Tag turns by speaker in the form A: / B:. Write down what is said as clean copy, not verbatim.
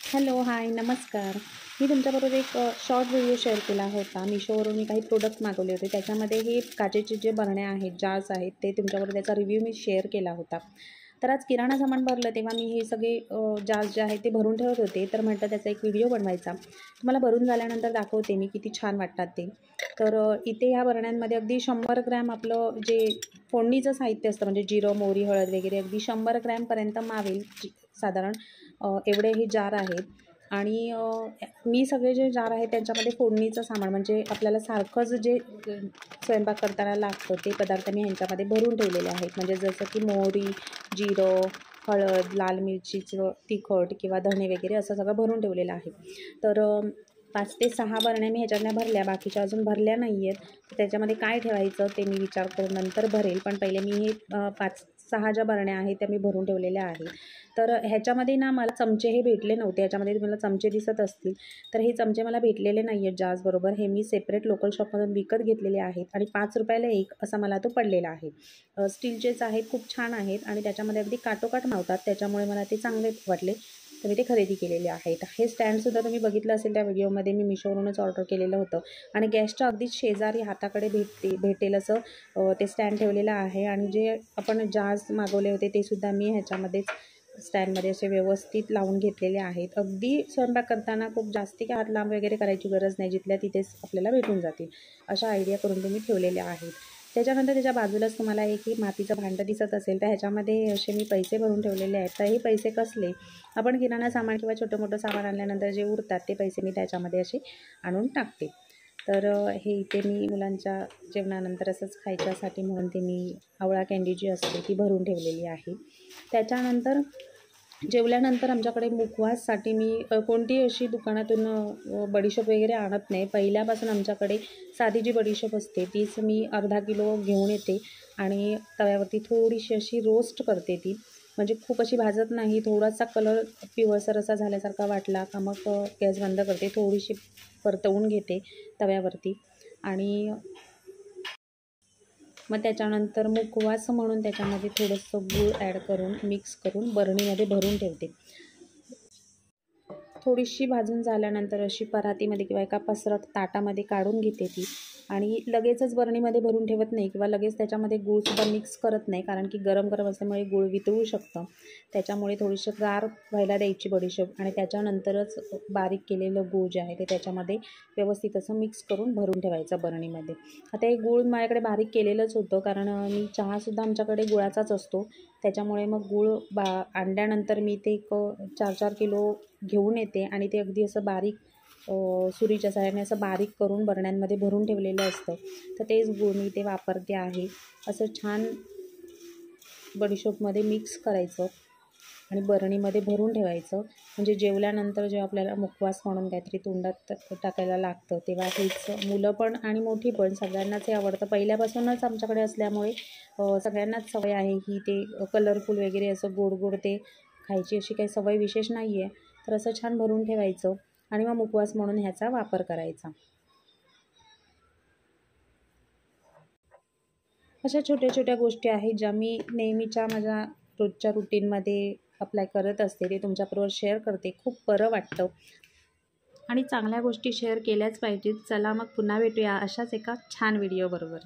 A: Hello, हाय, नमस्कार. मी तुमच्याबरोबर एक शॉर्ट व्हिडिओ शेअर केला होता. Meeshoवरून मी काही प्रोडक्ट मागवले होते. त्याच्यामध्ये हे काचेचे जे बरण्या आहेत, जार्स आहेत, ते तुमच्याबरोबर त्याचा रिव्ह्यू मी शेअर केला होता. तर आज किराणा सामान भरलं तेव्हा मी हे सगळे जार्स जे आहेत ते भरून ठेवत होते. तर म्हटलं त्याचा एक व्हिडिओ बनवायचा. तुम्हाला भरून झाल्यानंतर दाखवते मी किती छान वाटतात ते. तर इथे ह्या बरण्यांमध्ये अगदी 100 ग्रॅम आपलं जे फोडणीचं साहित्य असतं म्हणजे जिरं, मोहरी, हळद वगैरे अगदी 100 ग्रॅमपर्यंत मावेल साधारण एवढे हे जार आहेत. आणि मी सगळे जे जार आहेत त्यांच्यामध्ये फोडणीचं सामान म्हणजे आपल्याला सारखंच जे स्वयंपाक करताना लागतं ते पदार्थ मी ह्यांच्यामध्ये भरून ठेवलेले आहेत. म्हणजे जसं की मोहरी, जिरं, हळद, लाल मिरचीचं तिखट किंवा धणे वगैरे असं सगळं भरून ठेवलेलं आहे. तर 5 ते 6 बरण्या मी ह्याच्यातल्या भरल्या, बाकीच्या अजून भरल्या नाही आहेत. तर त्याच्यामध्ये काय ठेवायचं ते मी विचार करून नंतर भरेल. पण पहिले मी हे 5-6 ज्या बरण्या आहेत त्या मी भरून ठेवलेल्या आहेत. तर ह्याच्यामध्ये ना मला चमचे हे भेटले नव्हते. ह्याच्यामध्ये तुम्हाला चमचे दिसत असतील. तर हे चमचे मला भेटलेले नाही आहेत जार्सबरोबर. हे मी सेपरेट लोकल शॉपमधून विकत घेतलेले आहेत आणि ₹5 एक असा मला तो पडलेला आहे. स्टीलचेच आहेत, खूप छान आहेत आणि त्याच्यामध्ये अगदी काटोकाट मावतात. त्याच्यामुळे मला ते चांगले वाटले. तर मी ते खरेदी केलेले आहेत. हे स्टँडसुद्धा तुम्ही बघितलं असेल त्या व्हिडिओमध्ये मी Meeshoवरूनच ऑर्डर केलेलं होतं आणि गॅसच्या अगदीच शेजारी हाताकडे भेटेल असं ते स्टँड ठेवलेलं आहे. आणि जे आपण जार्स मागवले होते ते सुद्धा मी ह्याच्यामध्येच स्टँडमध्ये असे व्यवस्थित लावून घेतलेले आहेत. अगदी स्वयंपाक करताना खूप जास्ती काय हात लांब वगैरे करायची गरज नाही. जिथल्या तिथेच आपल्याला भेटून जातील अशा आयडिया करून तुम्ही ठेवलेल्या आहेत. त्याच्यानंतर त्याच्या बाजूलाच तुम्हाला एक मातीचं भांडं दिसत असेल तर ह्याच्यामध्ये असे मी पैसे भरून ठेवलेले आहेत. तर हे पैसे कसले, आपण किराणा सामान किंवा छोटं मोठं सामान आणल्यानंतर जे उरतात ते पैसे मी त्याच्यामध्ये असे आणून टाकते. तर हे इथे मी मुलांच्या जेवणानंतर असंच खायच्यासाठी म्हणून ते मी आवळा कँडी जी असते ती भरून ठेवलेली आहे. त्याच्यानंतर जेवल्यानंतर आमच्याकडे मुखवाससाठी मी कोणतीही अशी दुकानातून बडीशोप वगैरे आणत नाही. पहिल्यापासून आमच्याकडे साधी जी बडीशोप असते तीच मी अर्धा किलो घेऊन येते आणि तव्यावरती थोडीशी अशी रोस्ट करते ती. म्हणजे खूप अशी भाजत नाही. थोडासा कलर पिवळसर असा झाल्यासारखा वाटला का मग गॅस बंद करते. थोडीशी परतवून घेते तव्यावरती आणि मग त्याच्यानंतर मुखवास म्हणून त्याच्यामध्ये थोडंसं गूळ ॲड करून मिक्स करून बरणीमध्ये भरून ठेवते. थोडीशी भाजून झाल्यानंतर अशी परातीमध्ये किंवा एका पसरट ताटामध्ये काढून घेते ती आणि लगेचच बरणीमध्ये भरून ठेवत नाही किंवा लगेच त्याच्यामध्ये गूळसुद्धा मिक्स करत नाही, कारण की गरम गरम असल्यामुळे गूळ वितळू शकतं. त्याच्यामुळे थोडीशी गार व्हायला द्यायची बडीशोप आणि त्याच्यानंतरच बारीक केलेलं गूळ जे आहे ते त्याच्यामध्ये व्यवस्थित असं मिक्स करून भरून ठेवायचं बरणीमध्ये. आता हे गूळ माझ्याकडे बारीक केलेलंच होतं, कारण मी चहासुद्धा आमच्याकडे गुळाचाच असतो. त्याच्यामुळे मग गूळ आणल्यानंतर मी ते एक 4-4 किलो घेऊन येते आणि ते अगदी असं बारीक सुरीच्या सहाय्याने असं बारीक करून बरण्यांमध्ये भरून ठेवलेलं असतं. तर तेच गूळ मी ते वापरते आहे. असं छान बडीशोपमध्ये मिक्स करायचं आणि बरणीमध्ये भरून ठेवायचं. म्हणजे जेवल्यानंतर जेव्हा आपल्याला मुखवास म्हणून काहीतरी तोंडात टाकायला लागतं तेव्हा हेच मुलं पण आणि मोठी पण सगळ्यांनाच हे आवडतं. पहिल्यापासूनच आमच्याकडे असल्यामुळे सगळ्यांनाच सवय आहे की ते कलरफुल वगैरे असं गोड गोड ते खायची अशी काही सवय विशेष नाही आहे. तर असं छान भरून ठेवायचं आणि मग मुखवास म्हणून ह्याचा वापर करायचा. अशा छोट्या छोट्या गोष्टी आहेत ज्या मी नेहमीच्या माझ्या रोजच्या रुटीनमध्ये अप्लाय करत असते. ते तुमच्याबरोबर शेअर करते. खूप बरं वाटतं आणि चांगल्या गोष्टी शेअर केल्याच पाहिजेत. चला मग पुन्हा भेटूया अशाच एका छान व्हिडिओबरोबर.